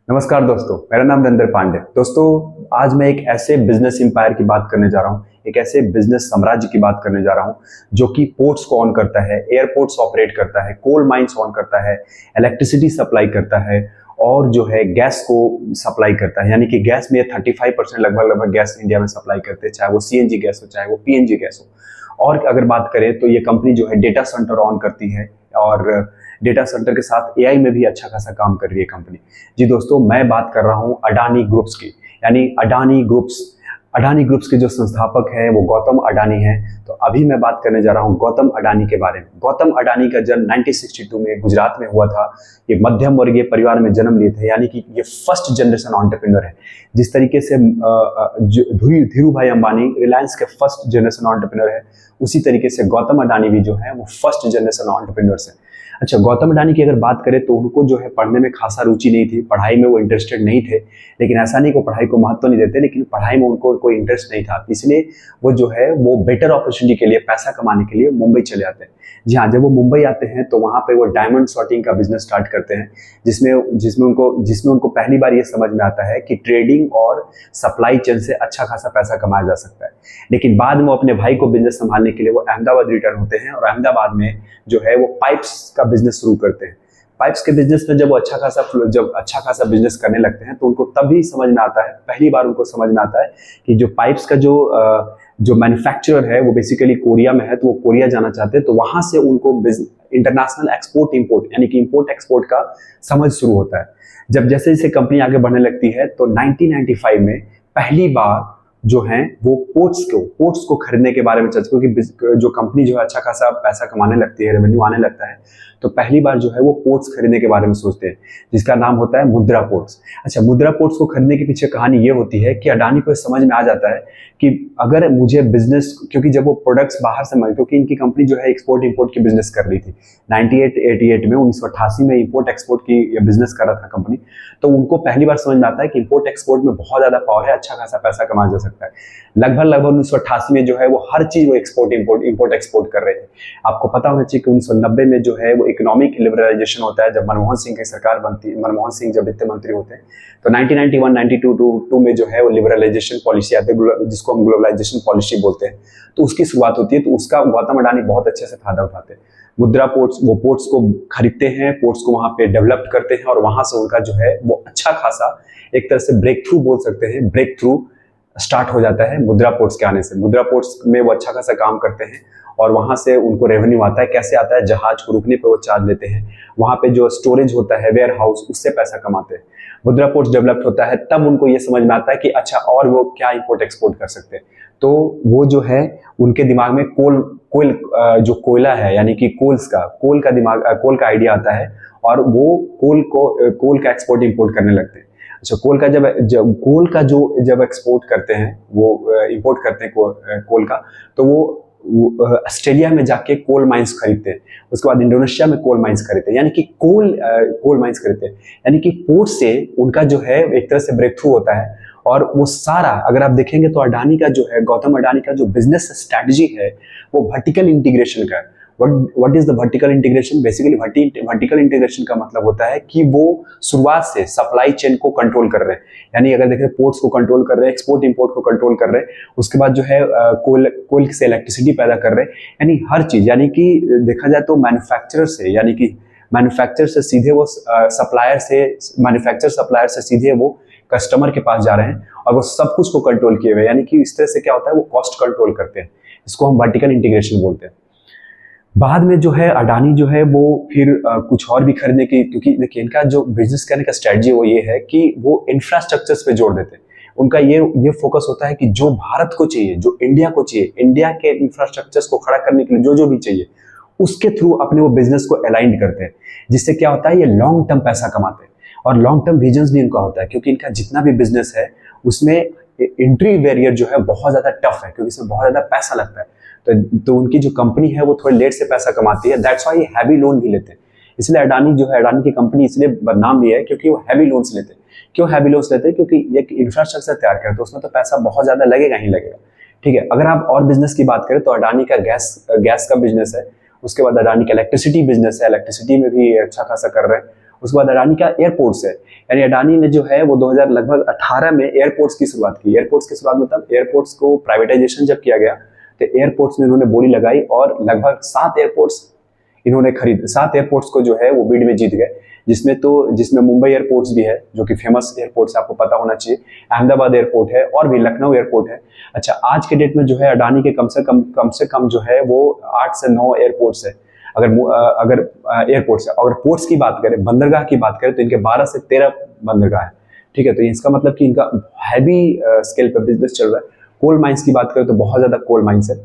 नमस्कार दोस्तों, मेरा नाम नरेंद्र पांडे। दोस्तों, आज मैं एक ऐसे बिजनेस एम्पायर की बात करने जा रहा हूँ, एक ऐसे बिजनेस साम्राज्य की बात करने जा रहा हूँ जो कि पोर्ट्स को ऑन करता है, एयरपोर्ट्स ऑपरेट करता है, कोल माइंस ऑन करता है, इलेक्ट्रिसिटी सप्लाई करता है और जो है गैस को सप्लाई करता है। यानी कि गैस में 35% लगभग गैस इंडिया में सप्लाई करते हैं, चाहे वो सीएनजी गैस हो चाहे वो पीएनजी गैस हो। और अगर बात करें तो ये कंपनी जो है डेटा सेंटर ऑन करती है और डेटा सेंटर के साथ एआई में भी अच्छा खासा काम कर रही है कंपनी। जी दोस्तों, मैं बात कर रहा हूँ अडानी ग्रुप्स की, यानी अडानी ग्रुप्स के जो संस्थापक हैं वो गौतम अडानी हैं। तो अभी मैं बात करने जा रहा हूँ गौतम अडानी के बारे में। गौतम अडानी का जन्म 1962 में गुजरात में हुआ था। ये मध्यम वर्गीय परिवार में जन्म लिए थे, यानी कि ये फर्स्ट जनरेशन एंटरप्रेन्योर है। जिस तरीके से धीरू भाई अंबानी रिलायंस के फर्स्ट जनरेशन एंटरप्रेन्योर है, उसी तरीके से गौतम अडानी भी जो है वो फर्स्ट जनरेशन एंटरप्रेन्योर्स है। अच्छा, गौतम अडानी की अगर बात करें तो उनको जो है पढ़ने में खासा रुचि नहीं थी, पढ़ाई में वो इंटरेस्टेड नहीं थे। लेकिन ऐसा नहीं को पढ़ाई को महत्व नहीं देते, लेकिन पढ़ाई में उनको कोई इंटरेस्ट नहीं था, इसलिए वो जो है वो बेटर अपॉर्चुनिटी के लिए, पैसा कमाने के लिए मुंबई चले आते हैं। जी हाँ, जब वो मुंबई आते हैं तो वहाँ पे वो डायमंड सॉर्टिंग का बिजनेस स्टार्ट करते हैं, जिसमें उनको पहली बार ये समझ में आता है कि ट्रेडिंग और सप्लाई चेन से अच्छा खासा पैसा कमाया जा सकता है। लेकिन बाद में वो अपने भाई को बिजनेस संभालने के लिए वो अहमदाबाद रिटर्न होते हैं और अहमदाबाद में जो है वो पाइप्स का बिजनेस शुरू करते हैं। पाइप्स के बिजनेस में जब अच्छा खासा बिजनेस करने लगते हैं तो उनको तभी समझ में आता है, पहली बार उनको समझ में आता है कि जो पाइप्स का जो मैन्युफैक्चरर है वो बेसिकली कोरिया में है, तो वो कोरिया जाना चाहते हैं। तो वहां से उनको इंटरनेशनल एक्सपोर्ट इंपोर्ट यानी कि इंपोर्ट एक्सपोर्ट का समझ शुरू होता है। जब जैसे जैसे कंपनी आगे बढ़ने लगती है तो 1995 में पहली बार जो है वो पोर्ट्स को खरीदने के बारे में चर्चा, क्योंकि जो कंपनी जो है अच्छा खासा पैसा कमाने लगती है, रेवेन्यू आने लगता है, तो पहली बार जो है वो पोर्ट्स खरीदने के बारे में सोचते हैं, जिसका नाम होता है मुद्रा पोर्ट्स। अच्छा, मुद्रा पोर्ट्स को खरीदने के पीछे कहानी ये होती है कि अडानी को समझ में आ जाता है कि अगर मुझे बिजनेस, क्योंकि जब वो प्रोडक्ट्स बाहर से क्योंकि इनकी कंपनी जो है एक्सपोर्ट इंपोर्ट की बिजनेस कर रही थी 98 में 1988 में इंपोर्ट एक्सपोर्ट की बिजनेस कर रहा था कंपनी। तो उनको पहली बार समझ में आता है कि इंपोर्ट एक्सपोर्ट में बहुत ज्यादा पावर है, अच्छा खासा पैसा कमाया जा सकता है। लगभग 1988 में जो है वो हर चीज वो इंपोर्ट एक्सपोर्ट कर रहे थे। आपको पता होना चाहिए कि 1990 में जो है वो इकोनॉमिक लिबरलाइजेशन होता है, जब मनमोहन सिंह की सरकार बनती है, मनमोहन सिंह जब वित्त मंत्री होते हैं, तो 1991-92 में जो है वो लिबरलाइजेशन पॉलिसी आती है, जिसको हम ग्लोबलाइजेशन पॉलिसी बोलते हैं। तो उसकी शुरुआत होती है, तो उसका गौतम अडानी बहुत अच्छे से फायदा उठाते हैं। मुद्रा पोर्ट्स, वो पोर्ट्स को खरीदते हैं, पोर्ट्स को वहां पे डेवलप करते हैं और वहां से उनका जो है वो अच्छा खासा एक तरह से ब्रेक थ्रू बोल सकते हैं, ब्रेक थ्रू स्टार्ट हो जाता है मुद्रा पोर्ट्स के आने से। मुद्रा पोर्ट्स में वो अच्छा खासा काम करते हैं और वहां से उनको रेवेन्यू आता है। कैसे आता है? जहाज को रुकने पे वो चार्ज लेते हैं, वहां पे जो स्टोरेज होता है वेयर हाउस, उससे पैसा कमाते हैं। मुद्रा पोर्ट्स डेवलप होता है, तब उनको ये समझ में आता है कि अच्छा और वो क्या इंपोर्ट एक्सपोर्ट कर सकते हैं। तो वो जो है उनके दिमाग में जो कोयला है, यानी कि कोल का आइडिया आता है और वो कोल का एक्सपोर्ट इंपोर्ट करने लगते हैं। अच्छा, कोल का जब एक्सपोर्ट करते हैं, वो इंपोर्ट करते हैं कोल का, तो वो ऑस्ट्रेलिया में जाके कोल माइंस खरीदते हैं, उसके बाद इंडोनेशिया में कोल माइंस खरीदते हैं, यानी कि कोल माइंस खरीदते हैं। यानी कि पोर्ट से उनका जो है एक तरह से ब्रेक थ्रू होता है। और वो सारा अगर आप देखेंगे तो अडानी का जो है, गौतम अडानी का जो बिजनेस स्ट्रैटेजी है वो वर्टिकल इंटीग्रेशन का है। What is the vertical integration? Basically vertical integration का मतलब होता है कि वो शुरुआत से सप्लाई चेन को कंट्रोल कर रहे हैं, यानी अगर देखें पोर्ट्स को कंट्रोल कर रहे हैं, एक्सपोर्ट इंपोर्ट को कंट्रोल कर रहे हैं, उसके बाद जो है कोल से इलेक्ट्रिसिटी पैदा कर रहे हैं, यानी हर चीज, यानी कि देखा जाए तो मैन्युफैक्चरर से सीधे वो सप्लायर से सीधे वो कस्टमर के पास जा रहे हैं और वो सब कुछ को कंट्रोल किए हुए, यानी कि इस तरह से क्या होता है वो कॉस्ट कंट्रोल करते हैं। इसको हम वर्टिकल इंटीग्रेशन बोलते हैं। बाद में जो है अडानी जो है वो फिर कुछ और भी खरीदने की, क्योंकि देखिए इनका जो बिजनेस करने का स्ट्रेटजी वो ये है कि वो इंफ्रास्ट्रक्चर्स पे जोर देते हैं। उनका ये फोकस होता है कि जो भारत को चाहिए, जो इंडिया को चाहिए, इंडिया के इंफ्रास्ट्रक्चर्स को खड़ा करने के लिए जो भी चाहिए, उसके थ्रू अपने वो बिजनेस को अलाइंड करते हैं, जिससे क्या होता है ये लॉन्ग टर्म पैसा कमाते हैं और लॉन्ग टर्म विजन्स भी इनका होता है, क्योंकि इनका जितना भी बिजनेस है उसमें एंट्री बैरियर जो है बहुत ज्यादा टफ है, क्योंकि इसमें बहुत ज्यादा पैसा लगता है। तो उनकी जो कंपनी है वो थोड़ी लेट से पैसा कमाती है, दैट्स व्हाई हैवी लोन भी लेते हैं। इसलिए अडानी की कंपनी इसलिए बदनाम भी है क्योंकि वो हैवी लोन्स लेते हैं। क्यों हैवी लोन्स लेते हैं? क्योंकि एक इंफ्रास्ट्रक्चर तैयार करते हैं, उसमें तो पैसा बहुत ज्यादा लगेगा ही लगेगा। ठीक है, अगर आप और बिजनेस की बात करें तो अडानी का गैस का बिजनेस है, उसके बाद अडानी का इलेक्ट्रिसिटी बिजनेस है, इलेक्ट्रिसिटी में भी अच्छा खासा कर रहे हैं, उसके बाद अडानी का एयरपोर्ट्स है, यानी अडानी ने जो है वो 2018 में एयरपोर्ट्स की शुरुआत की। एयरपोर्ट्स की शुरुआत मतलब एयरपोर्ट्स को प्राइवेटाइजेशन जब किया गया तो एयरपोर्ट्स में इन्होंने बोली लगाई और लगभग 7 एयरपोर्ट्स इन्होंने खरीद 7 एयरपोर्ट्स को जो है वो बिड में जीत गए, जिसमें मुंबई एयरपोर्ट्स भी है जो कि फेमस एयरपोर्ट्स आपको पता होना चाहिए, अहमदाबाद एयरपोर्ट है और भी लखनऊ एयरपोर्ट है। अच्छा, आज के डेट में जो है अडानी के कम से कम जो है वो 8 से 9 एयरपोर्ट्स है। अगर एयरपोर्ट्स है, अगर पोर्ट्स की बात करें, बंदरगाह की बात करें, तो इनके 12 से 13 बंदरगाह है। ठीक है, तो इसका मतलब कि इनका हैवी स्केल पर बिजनेस चल रहा है। कोल माइंस की बात करें तो बहुत ज्यादा कोल माइंस है।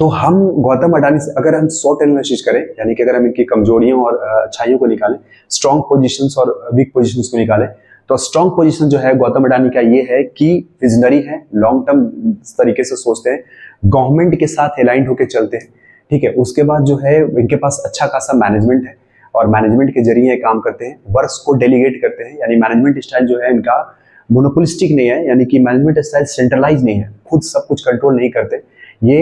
तो हम गौतम अडानी से अगर हम शॉर्ट एनालिसिस करें, यानी कि अगर हम इनकी कमजोरियों और अच्छाइयों को निकालें, स्ट्रॉन्ग पोजीशंस और वीक पोजीशंस को निकालें, तो स्ट्रॉन्ग पोजीशन जो है गौतम अडानी का ये है कि विजनरी है, लॉन्ग टर्म तरीके से सोचते हैं, गवर्नमेंट के साथ अलाइंड होकर चलते हैं। ठीक है, उसके बाद जो है इनके पास अच्छा खासा मैनेजमेंट है और मैनेजमेंट के जरिए काम करते हैं, वर्क्स को डेलीगेट करते हैं, यानी मैनेजमेंट स्टाइल जो है इनका मोनोपोलिस्टिक नहीं है, यानी कि मैनेजमेंट स्टाइल सेंट्रलाइज नहीं है, खुद सब कुछ कंट्रोल नहीं करते, ये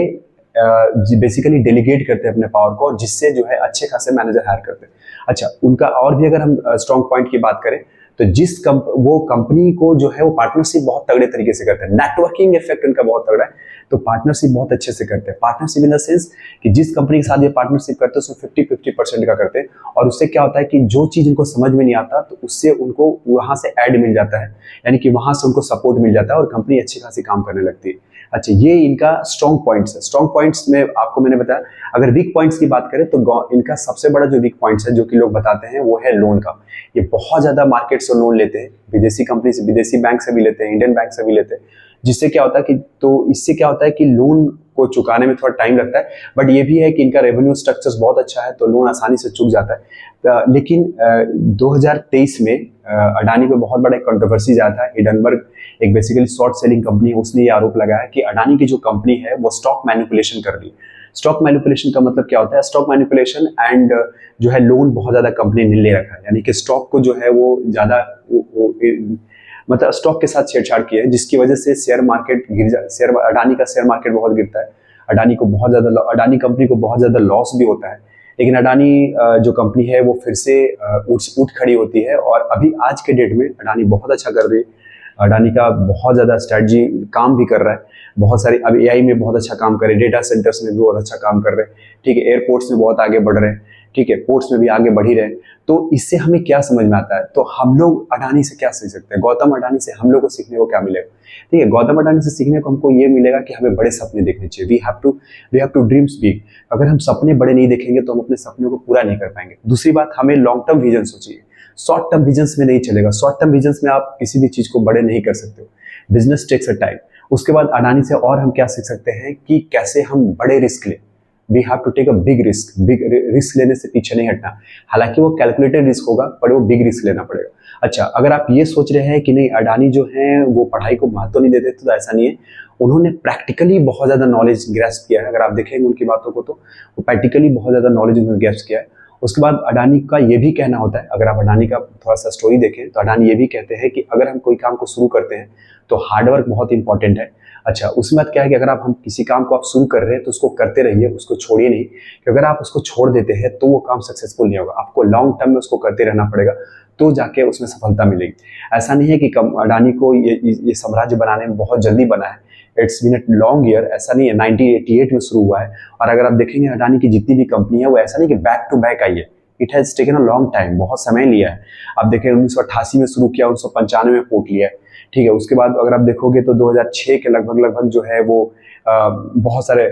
बेसिकली डेलीगेट करते हैं अपने पावर को, और जिससे जो है अच्छे खासे मैनेजर हायर करते हैं। अच्छा, उनका और भी अगर हम स्ट्रॉन्ग पॉइंट की बात करें तो वो कंपनी को जो है वो पार्टनरशिप बहुत तगड़े तरीके से करते हैं, नेटवर्किंग इफेक्ट इनका बहुत तगड़ा है, तो पार्टनरशिप बहुत अच्छे से करते हैं। पार्टनरशिप इन द सेंस कि जिस कंपनी के साथ ये पार्टनरशिप करते हैं उसमें 50-50% का करते हैं, और उससे क्या होता है कि जो चीज इनको समझ में नहीं आता तो उससे उनको वहां से ऐड मिल जाता है, यानी कि वहां से उनको सपोर्ट मिल जाता है और कंपनी अच्छी खासी काम करने लगती है। अच्छा, ये इनका स्ट्रॉन्ग पॉइंट्स है। स्ट्रॉन्ग पॉइंट्स में आपको मैंने बताया। अगर वीक पॉइंट्स की बात करें तो इनका सबसे बड़ा जो वीक पॉइंट्स है जो कि लोग बताते हैं वो है लोन का। ये बहुत ज्यादा मार्केट से लोन लेते हैं, विदेशी कंपनी से, विदेशी बैंक से भी लेते हैं, इंडियन बैंक से भी लेते हैं, जिससे क्या होता है कि इससे क्या होता है कि लोन को चुकाने में थोड़ा टाइम लगता है, बट ये भी है कि इनका रेवेन्यू स्ट्रक्चर्स बहुत अच्छा है तो लोन आसानी से चुक जाता है। लेकिन 2023 में अडानी पे बहुत बड़ा कंट्रोवर्सी आया था। हिडनबर्ग एक बेसिकली शॉर्ट सेलिंग कंपनी है, उसने ये आरोप लगाया कि अडानी की जो कंपनी है वो स्टॉक मैनिपुलेशन कर रही है। स्टॉक मैनिपुलेशन का मतलब क्या होता है? स्टॉक मैनिपुलेशन एंड जो है लोन बहुत ज्यादा कंपनी ने ले रखा है, यानी कि स्टॉक को जो है वो ज्यादा मतलब स्टॉक के साथ छेड़छाड़ की है, जिसकी वजह से शेयर मार्केट अडानी का शेयर मार्केट बहुत गिरता है। अडानी कंपनी को बहुत ज्यादा लॉस भी होता है, लेकिन अडानी जो कंपनी है वो फिर से उठ खड़ी होती है और अभी आज के डेट में अडानी बहुत अच्छा कर रही है। अडानी का बहुत ज़्यादा स्ट्रैटेजी काम भी कर रहा है, बहुत सारे अब एआई में बहुत अच्छा काम कर रहे हैं, डेटा सेंटर्स में भी बहुत अच्छा काम कर रहे हैं। ठीक है, एयरपोर्ट्स में बहुत आगे बढ़ रहे हैं। ठीक है, पोर्ट्स में भी आगे बढ़ ही रहे। तो इससे हमें क्या समझ में आता है? तो हम लोग अडानी से क्या सीख सकते हैं? गौतम अडानी से हम लोग को सीखने को क्या मिलेगा? ठीक है, गौतम अडानी से सीखने को हमको ये मिलेगा कि हमें बड़े सपने देखने चाहिए। We have to dreams big. अगर हम सपने बड़े नहीं देखेंगे तो हम अपने सपनों को पूरा नहीं कर पाएंगे। दूसरी बात, हमें लॉन्ग टर्म विजन सोचिए, शॉर्ट टर्म विजन्स में नहीं चलेगा। शॉर्ट टर्म विजन्स में आप किसी भी चीज को बड़े नहीं कर सकते हो। Business takes a time. उसके बाद अडानी से और हम क्या सीख सकते हैं कि कैसे हम बड़े रिस्क लें। We have to take a big risk लेने से पीछे नहीं हटना। हालांकि वो कैलकुलेटेड रिस्क होगा पर वो बिग रिस्क लेना पड़ेगा। अच्छा, अगर आप ये सोच रहे हैं कि नहीं अडानी जो है वो पढ़ाई को महत्व नहीं देते तो ऐसा नहीं है। उन्होंने प्रैक्टिकली बहुत ज्यादा नॉलेज ग्रैस्प किया है। अगर आप देखेंगे उनकी बातों को तो वो प्रैक्टिकली बहुत ज्यादा नॉलेज उन्होंने ग्रैस्प किया है। उसके बाद अडानी का ये भी कहना होता है, अगर आप अडानी का थोड़ा सा स्टोरी देखें तो अडानी ये भी कहते हैं कि अगर हम कोई काम को शुरू करते हैं तो हार्डवर्क बहुत इंपॉर्टेंट है। अच्छा, उसमें क्या है कि अगर हम किसी काम को आप शुरू कर रहे हैं तो उसको करते रहिए, उसको छोड़िए नहीं, कि अगर आप उसको छोड़ देते हैं तो वो काम सक्सेसफुल नहीं होगा। आपको लॉन्ग टर्म में उसको करते रहना पड़ेगा तो जाके उसमें सफलता मिलेगी। ऐसा नहीं है कि अडानी को ये साम्राज्य बनाने में बहुत जल्दी बना है। It's been a long year. ऐसा नहीं है 1988 में शुरू हुआ है। और अगर आप देखेंगे अडानी की जितनी भी कंपनी है वो ऐसा नहीं कि बैक टू बैक आई है। It has taken a long time, बहुत समय लिया है। आप देखें 1988 में शुरू किया, 1995 में पोर्ट लिया है। ठीक है, उसके बाद अगर आप देखोगे तो 2006 के लगभग जो है वो बहुत सारे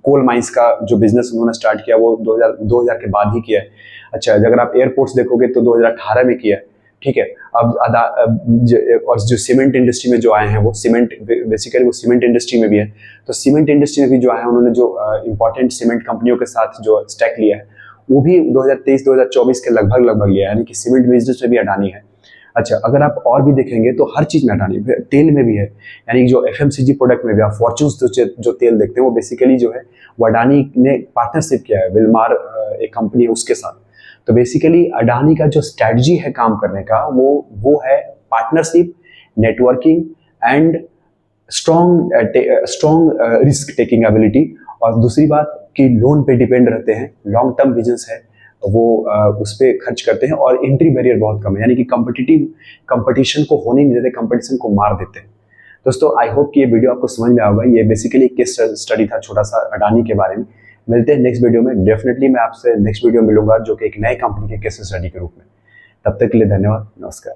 कोल माइंस का जो बिजनेस उन्होंने स्टार्ट किया वो 2000 के बाद ही किया है। अच्छा, अगर आप एयरपोर्ट्स देखोगे तो 2018 में किया है। ठीक है, और जो सीमेंट इंडस्ट्री में जो आए हैं वो बेसिकली वो सीमेंट इंडस्ट्री में भी है। तो सीमेंट इंडस्ट्री में भी जो आए हैं उन्होंने जो इंपॉर्टेंट सीमेंट कंपनियों के साथ जो स्टैक लिया है वो भी 2023-2024 के लगभग लिया है, यानी कि सीमेंट बिजनेस में भी अडानी है। अच्छा, अगर आप और भी देखेंगे तो हर चीज में अडानी, तेल में भी है, यानी जो एफएमसीजी प्रोडक्ट में भी आप फॉर्च्यून्स जो तेल देखते हैं वो बेसिकली जो है वो अडानी ने पार्टनरशिप किया है विलमार एक कंपनी है उसके साथ। तो बेसिकली अडानी का जो स्ट्रेटजी है काम करने का वो है partnership, networking and strong risk taking ability. और दूसरी बात कि लोन पे डिपेंड रहते हैं, लॉन्ग टर्म विजन्स है, वो उस पर खर्च करते हैं और एंट्री बैरियर बहुत कम है, यानी कि कंपटीशन को होने नहीं देते, कंपटीशन को मार देते हैं। दोस्तों आई होप कि ये वीडियो आपको समझ में आएगा। ये बेसिकली केस स्टडी था छोटा सा अडानी के बारे में। मिलते हैं नेक्स्ट वीडियो में। डेफिनेटली मैं आपसे नेक्स्ट वीडियो मिलूंगा जो कि एक नए कंपनी के केस स्टडी के रूप में। तब तक के लिए धन्यवाद, नमस्कार।